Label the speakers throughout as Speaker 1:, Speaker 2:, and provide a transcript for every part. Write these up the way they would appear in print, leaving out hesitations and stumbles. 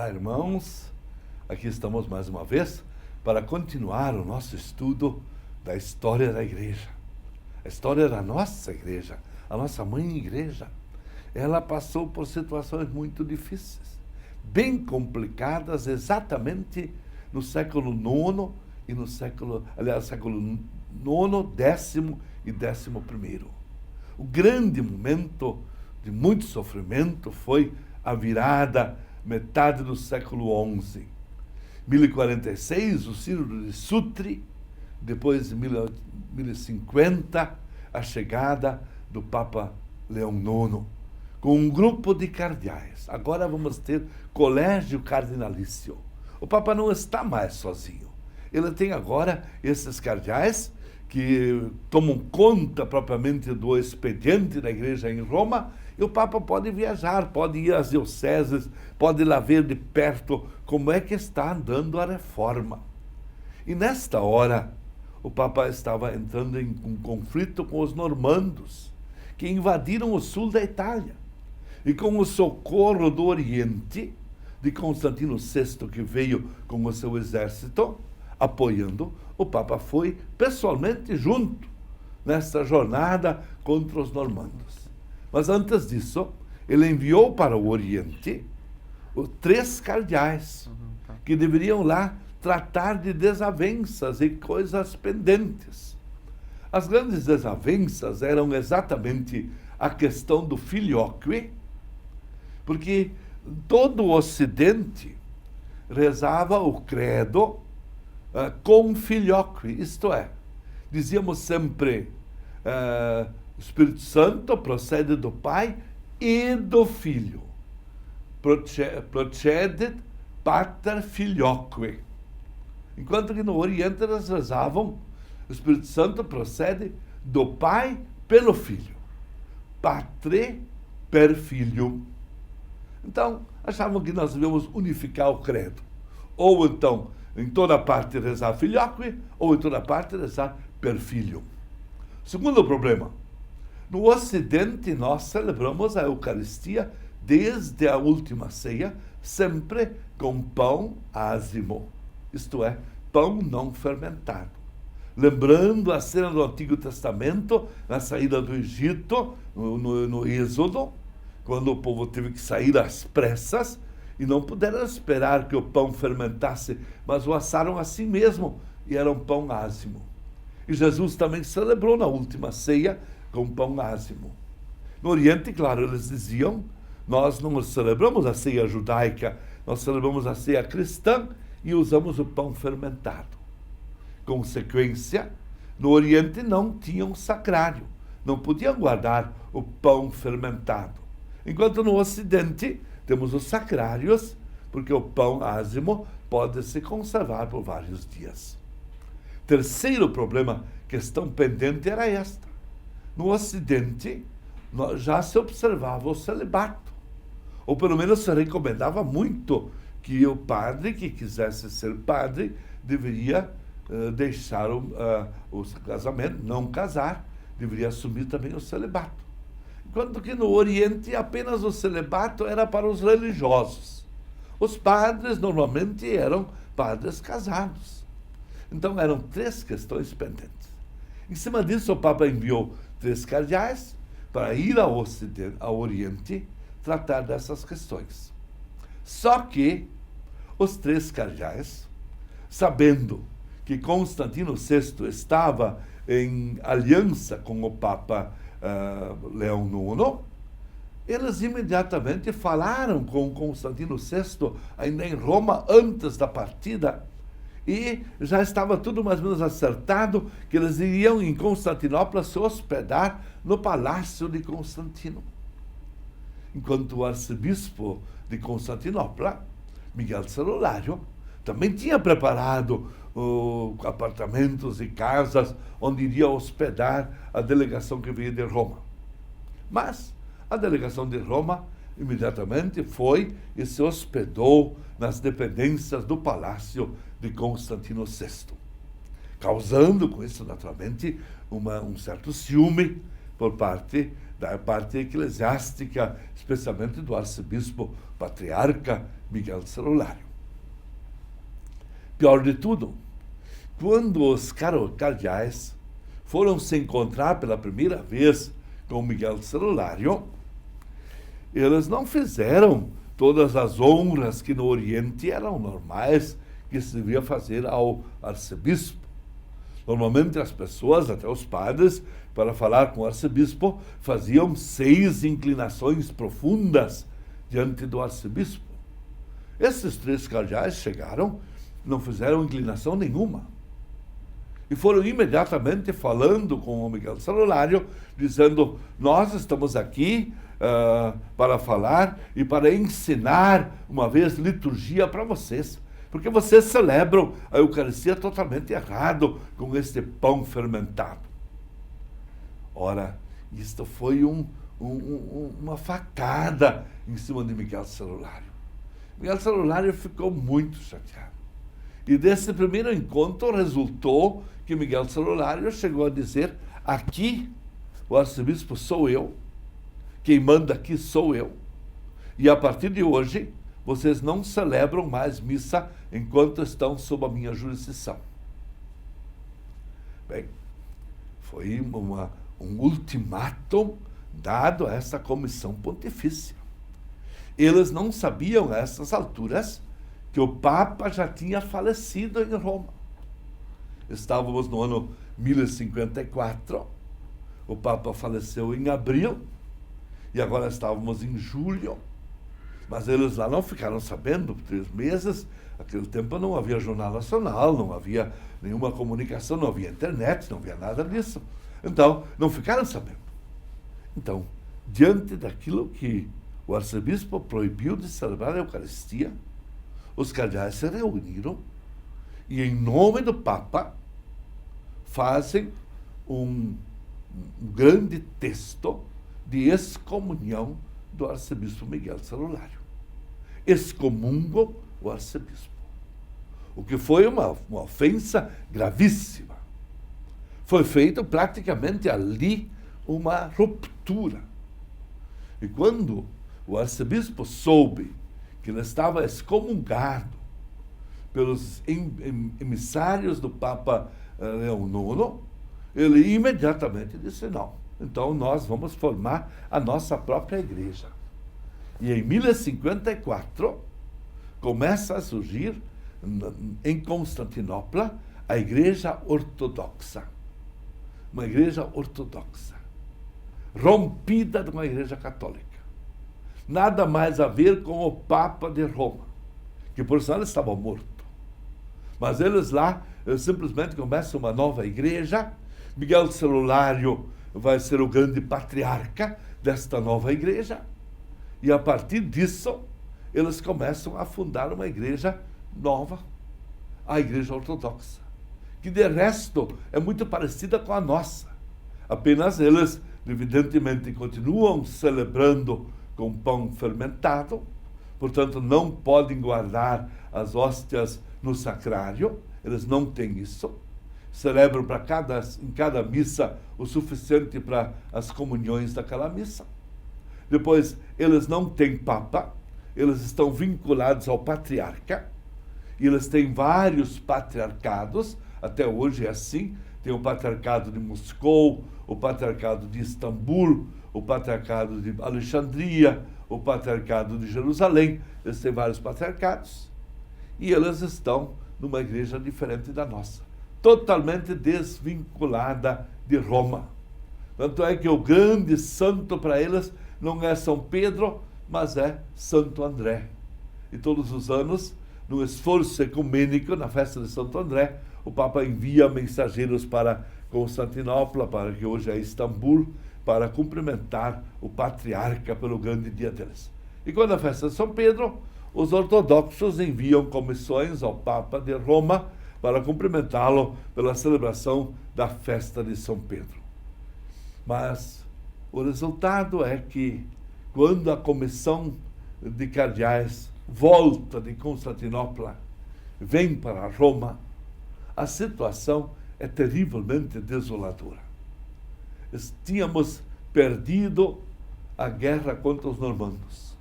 Speaker 1: Olá, irmãos. Aqui estamos mais uma vez para continuar o nosso estudo da história da igreja. A história da nossa igreja, a nossa mãe igreja. Ela passou por situações muito difíceis, bem complicadas, exatamente no século IX e no século IX, décimo e XI. O grande momento de muito sofrimento foi a virada, metade do século XI. 1046, o Sínodo de Sutri, depois de 1050, a chegada do Papa Leão IX, com um grupo de cardeais. Agora vamos ter colégio cardinalício. O Papa não está mais sozinho. Ele tem agora esses cardeais que tomam conta propriamente do expediente da igreja em Roma, e o Papa pode viajar, pode ir às dioceses, pode ir lá ver de perto como é que está andando a reforma. E nesta hora, o Papa estava entrando em um conflito com os normandos, que invadiram o sul da Itália. E com o socorro do Oriente, de Constantino VI, que veio com o seu exército, apoiando, o Papa foi pessoalmente junto nesta jornada contra os normandos. Mas antes disso, ele enviou para o Oriente os 3 cardeais, que deveriam lá tratar de desavenças e coisas pendentes. As grandes desavenças eram exatamente a questão do filioque, porque todo o Ocidente rezava o credo com filioque, isto é, dizíamos sempre, o Espírito Santo procede do Pai e do Filho. Procede pater filioque. Enquanto que no Oriente eles rezavam, o Espírito Santo procede do Pai pelo Filho. Patre per Filho. Então, achavam que nós devíamos unificar o credo. Ou então, em toda parte rezar filioque, ou em toda parte rezar per Filho. Segundo problema, no Ocidente nós celebramos a Eucaristia desde a última ceia, sempre com pão ázimo, isto é, pão não fermentado. Lembrando a cena do Antigo Testamento, na saída do Egito, no Êxodo, quando o povo teve que sair às pressas, e não puderam esperar que o pão fermentasse, mas o assaram assim mesmo, e era um pão ázimo. E Jesus também celebrou na última ceia com pão ázimo. No Oriente, claro, eles diziam, nós não celebramos a ceia judaica, nós celebramos a ceia cristã e usamos o pão fermentado. Consequência, no Oriente não tinham sacrário, não podiam guardar o pão fermentado. Enquanto no Ocidente temos os sacrários, porque o pão ázimo pode se conservar por vários dias. Terceiro problema, questão pendente, era esta. No Ocidente, já se observava o celibato, ou pelo menos se recomendava muito que o padre que quisesse ser padre deveria deixar o casamento, não casar, deveria assumir também o celibato. Enquanto que no Oriente apenas o celibato era para os religiosos. Os padres normalmente eram padres casados. Então eram 3 questões pendentes. Em cima disso, o Papa enviou 3 cardeais para ir ao Oriente tratar dessas questões. Só que os 3 cardeais, sabendo que Constantino VI estava em aliança com o Papa Leão IX, eles imediatamente falaram com Constantino VI, ainda em Roma, antes da partida, e já estava tudo mais ou menos acertado que eles iriam em Constantinopla se hospedar no palácio de Constantino. Enquanto o arcebispo de Constantinopla, Miguel Celulário, também tinha preparado apartamentos e casas onde iria hospedar a delegação que veio de Roma. Mas a delegação de Roma imediatamente foi e se hospedou nas dependências do palácio de Constantino VI, causando com isso, naturalmente, um certo ciúme, por parte da parte eclesiástica, especialmente do arcebispo patriarca Miguel Celulário. Pior de tudo, quando os cardeais foram se encontrar pela primeira vez com Miguel Celulário, eles não fizeram todas as honras que no Oriente eram normais que se devia fazer ao arcebispo. Normalmente as pessoas, até os padres, para falar com o arcebispo, faziam 6 inclinações profundas diante do arcebispo. Esses 3 cardeais chegaram, não fizeram inclinação nenhuma. E foram imediatamente falando com o Miguel Celulário, dizendo: nós estamos aqui para falar e para ensinar uma vez liturgia para vocês, porque vocês celebram a Eucaristia totalmente errado com este pão fermentado. Ora, isto foi uma facada em cima de Miguel Celulário. Miguel Celulário ficou muito chateado. E desse primeiro encontro resultou que Miguel Celulário chegou a dizer: aqui o arcebispo sou eu, quem manda aqui sou eu, e a partir de hoje vocês não celebram mais missa enquanto estão sob a minha jurisdição. Bem, foi um ultimatum dado a essa comissão pontifícia. Eles não sabiam a essas alturas que o Papa já tinha falecido em Roma. Estávamos no ano 1054, o Papa faleceu em abril, e agora estávamos em julho, mas eles lá não ficaram sabendo, 3 meses, naquele tempo não havia Jornal Nacional, não havia nenhuma comunicação, não havia internet, não havia nada disso. Então, não ficaram sabendo. Então, diante daquilo que o arcebispo proibiu de celebrar a Eucaristia, os cardeais se reuniram e, em nome do Papa, fazem um grande texto de excomunhão do arcebispo Miguel Celulário. Excomungam o arcebispo, o que foi uma ofensa gravíssima. Foi feito praticamente ali uma ruptura. E quando o arcebispo soube que ele estava excomungado pelos emissários do Papa Leão IX, ele imediatamente disse: não, então nós vamos formar a nossa própria igreja. E em 1054 começa a surgir em Constantinopla a Igreja Ortodoxa. Uma igreja ortodoxa, rompida de uma igreja católica. Nada mais a ver com o Papa de Roma, que por sinal estava morto. Mas eles lá simplesmente começam uma nova igreja. Miguel Celulário vai ser o grande patriarca desta nova igreja. E a partir disso, eles começam a fundar uma igreja nova, a Igreja Ortodoxa, que de resto é muito parecida com a nossa. Apenas eles, evidentemente, continuam celebrando com pão fermentado, portanto não podem guardar as hóstias no sacrário, eles não têm isso. Celebram em cada missa o suficiente para as comunhões daquela missa. Depois, eles não têm Papa, eles estão vinculados ao patriarca, e eles têm vários patriarcados, até hoje é assim. Tem o patriarcado de Moscou, o patriarcado de Istambul, o patriarcado de Alexandria, o patriarcado de Jerusalém. Eles têm vários patriarcados. E eles estão numa igreja diferente da nossa, totalmente desvinculada de Roma. Tanto é que o grande santo para eles não é São Pedro, mas é Santo André. E todos os anos, no esforço ecumênico, na festa de Santo André, o Papa envia mensageiros para Constantinopla, para que hoje é Istambul, para cumprimentar o patriarca pelo grande dia deles. E quando a festa de São Pedro, os ortodoxos enviam comissões ao Papa de Roma para cumprimentá-lo pela celebração da festa de São Pedro. Mas o resultado é que, quando a comissão de cardeais volta de Constantinopla, vem para Roma, a situação é terrivelmente desoladora. Tínhamos perdido a guerra contra os normandos.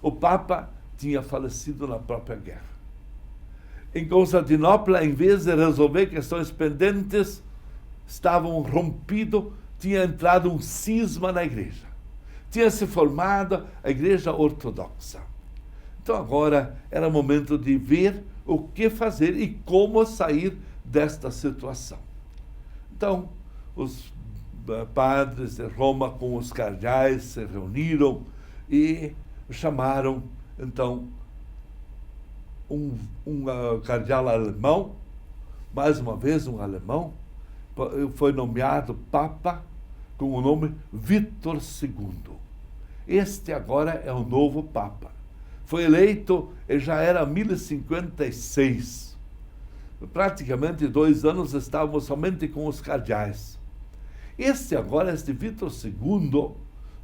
Speaker 1: O Papa tinha falecido na própria guerra. Em Constantinopla, em vez de resolver questões pendentes, estavam rompido, tinha entrado um cisma na igreja. Tinha se formado a igreja ortodoxa. Então agora era momento de ver o que fazer e como sair desta situação. Então, os padres de Roma com os cardeais se reuniram e chamaram, então, um cardeal alemão, mais uma vez um alemão, foi nomeado Papa com o nome Vítor II. Este agora é o novo Papa. Foi eleito, e já era 1056. Praticamente 2 anos estávamos somente com os cardeais. Este Vítor II,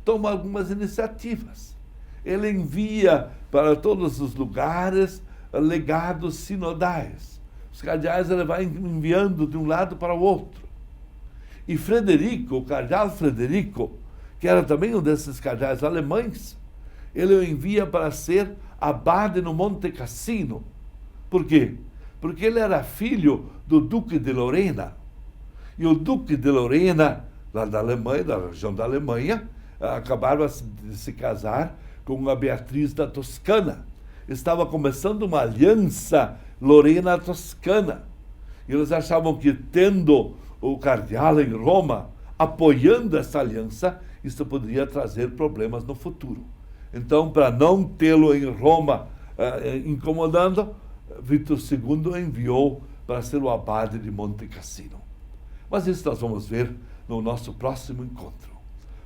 Speaker 1: toma algumas iniciativas. Ele envia para todos os lugares legados sinodais. Os cardeais ele vai enviando de um lado para o outro. E Frederico, o cardeal Frederico, que era também um desses cardeais alemães, ele o envia para ser abade no Monte Cassino. Por quê? Porque ele era filho do Duque de Lorena. E o Duque de Lorena, lá da Alemanha, da região da Alemanha, acabava de se casar com a Beatriz da Toscana. Estava começando uma aliança Lorena-Toscana. E eles achavam que, tendo o cardeal em Roma, apoiando essa aliança, isso poderia trazer problemas no futuro. Então, para não tê-lo em Roma incomodando, Vítor II enviou para ser o abade de Monte Cassino. Mas isso nós vamos ver no nosso próximo encontro.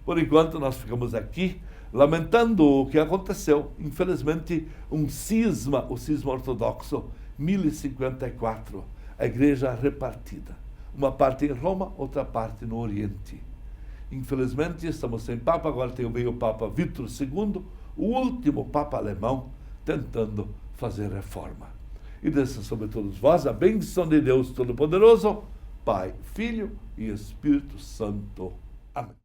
Speaker 1: Por enquanto, nós ficamos aqui lamentando o que aconteceu. Infelizmente, o cisma ortodoxo, 1054, a igreja repartida. Uma parte em Roma, outra parte no Oriente. Infelizmente, estamos sem Papa, agora veio o Papa Vítor II, o último Papa alemão, tentando fazer reforma. E desça sobre todos vós a bênção de Deus Todo-Poderoso, Pai, Filho e Espírito Santo. Amém.